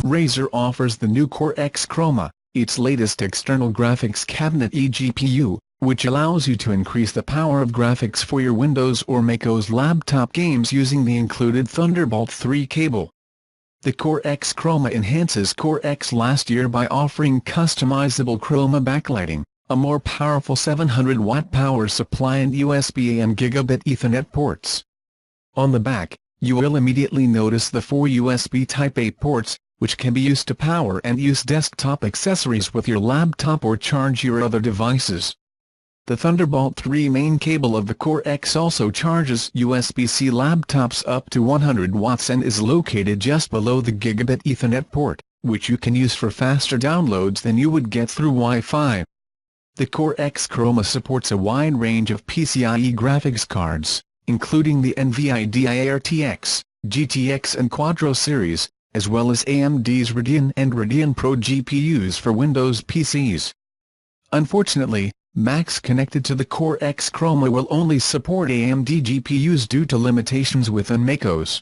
Razer offers the new Core X Chroma, its latest external graphics cabinet eGPU, which allows you to increase the power of graphics for your Windows or MacOS laptop games using the included Thunderbolt 3 cable. The Core X Chroma enhances Core X last year by offering customizable chroma backlighting, a more powerful 700-watt power supply and USB-A and Gigabit Ethernet ports. On the back, you will immediately notice the 4 USB Type-A ports, which can be used to power and use desktop accessories with your laptop or charge your other devices. The Thunderbolt 3 main cable of the Core X also charges USB-C laptops up to 100 watts and is located just below the Gigabit Ethernet port, which you can use for faster downloads than you would get through Wi-Fi. The Core X Chroma supports a wide range of PCIe graphics cards, including the NVIDIA RTX, GTX and Quadro series, as well as AMD's Radeon and Radeon Pro GPUs for Windows PCs. Unfortunately, Macs connected to the Core X Chroma will only support AMD GPUs due to limitations within MacOS.